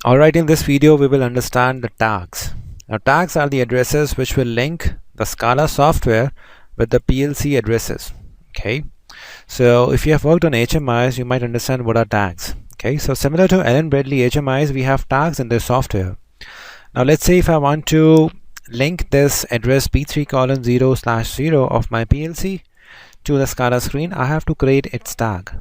Alright, in this video we will understand the tags. Now tags are the addresses which will link the SCADA software with the PLC addresses. Okay, so if you have worked on HMIs, you might understand what are tags. Okay, so similar to Allen Bradley HMIs, we have tags in their software. Now let's say if I want to link this address P3:0/0 of my PLC to the SCADA screen, I have to create its tag.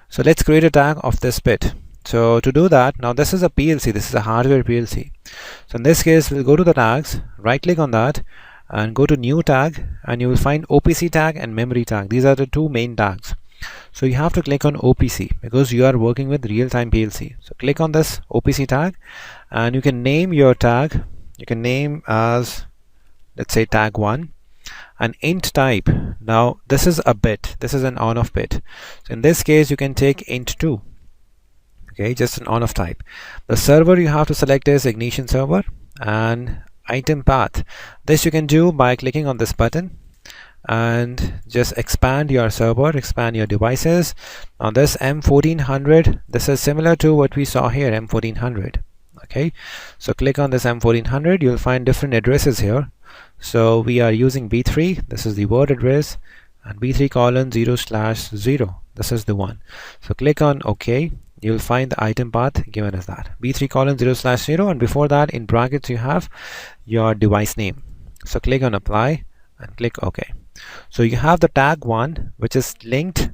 So let's create a tag of this bit. So to do that, now this is a PLC, this is a hardware PLC. So in this case, we'll go to the tags, right click on that and go to new tag, and you will find OPC tag and memory tag. These are the two main tags. So you have to click on OPC because you are working with real-time PLC. So click on this OPC tag and you can name your tag. You can name as, let's say, tag 1 and int type. Now this is a bit, this is an on-off bit. So in this case, you can take int 2. Okay, just an on-off type. The server you have to select is Ignition server, and item path. This you can do by clicking on this button and just expand your server, expand your devices. Now this M1400, this is similar to what we saw here, M1400. Okay, so click on this M1400, you'll find different addresses here. So we are using B3, this is the word address, and B3:0/0, this is the one. So click on OK. You'll find the item path given as that, B3:0/0, and before that in brackets you have your device name. So click on apply and click OK. So you have the tag 1 which is linked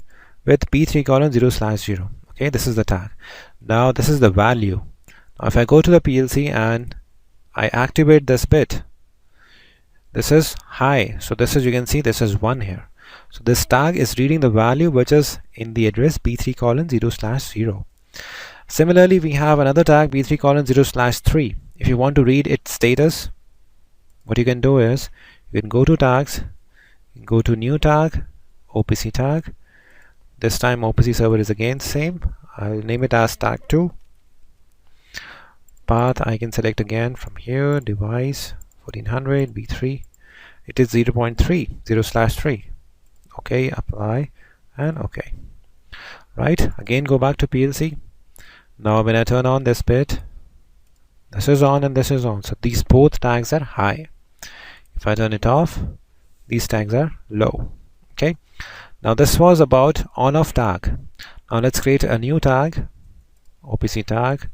with B3:0/0. Okay, this is the tag. Now this is the value. Now if I go to the PLC and I activate this bit, this is high. So this is, you can see this is 1 here. So this tag is reading the value which is in the address B3:0/0. Similarly, we have another tag B3:0/3. If you want to read its status, what you can do is you can go to tags, go to new tag, OPC tag. This time OPC server is again same. I'll name it as tag 2. Path I can select again from here, device 1400 B3. It is 0.30/3. Okay, apply and OK. Right, again go back to PLC. Now when I turn on this bit, this is on and this is on, so these both tags are high. If I turn it off, these tags are low. Okay, now this was about on-off tag. Now let's create a new tag, OPC tag,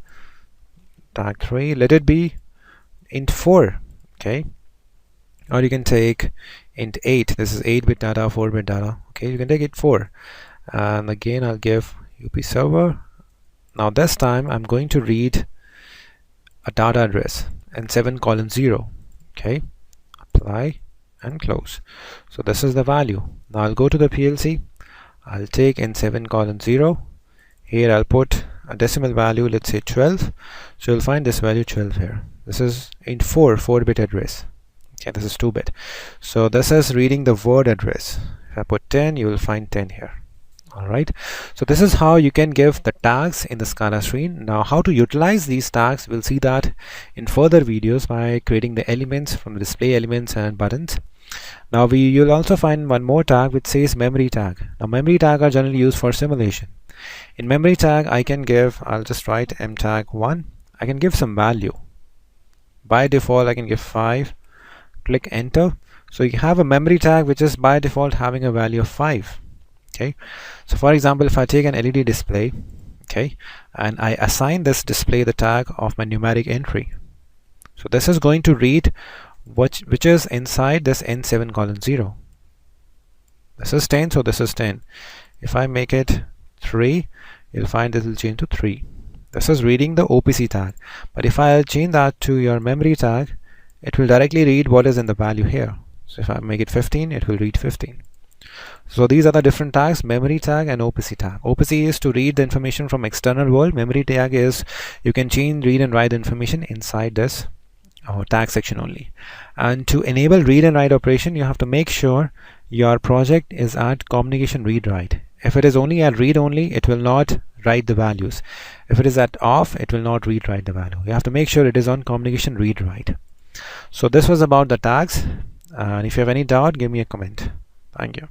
tag 3. Let it be int 4. Okay, or you can take int 8. This is 8-bit data, 4-bit data. Okay, you can take it 4, and again I'll give UP server. Now this time I'm going to read a data address N7:0. Okay, apply and close. So this is the value. Now I'll go to the PLC, I'll take N7:0. Here I'll put a decimal value, let's say 12. So you'll find this value 12 here. This is int 4-bit address. Okay, this is 2-bit. So this is reading the word address. If I put 10, you will find 10 here. Alright, so this is how you can give the tags in the SCADA screen. Now how to utilize these tags, we'll see that in further videos by creating the elements from the display elements and buttons. Now you'll also find one more tag which says memory tag. Now memory tag are generally used for simulation. In memory tag I can give, I'll just write mtag1. I can give some value. By default I can give 5. Click enter. So you have a memory tag which is by default having a value of 5. Okay, so for example, if I take an LED display, okay, and I assign this display the tag of my numeric entry, so this is going to read which is inside this N7:0. This is 10, so this is 10. If I make it 3, you'll find it will change to 3. This is reading the OPC tag, but if I change that to your memory tag, it will directly read what is in the value here. So if I make it 15, it will read 15. So these are the different tags, memory tag and OPC tag. OPC is to read the information from external world. Memory tag is you can change, read and write the information inside this tag section only. And to enable read and write operation, you have to make sure your project is at communication read write. If it is only at read only, it will not write the values. If it is at off, it will not read write the value. You have to make sure it is on communication read write. So this was about the tags, and if you have any doubt, give me a comment. Thank you.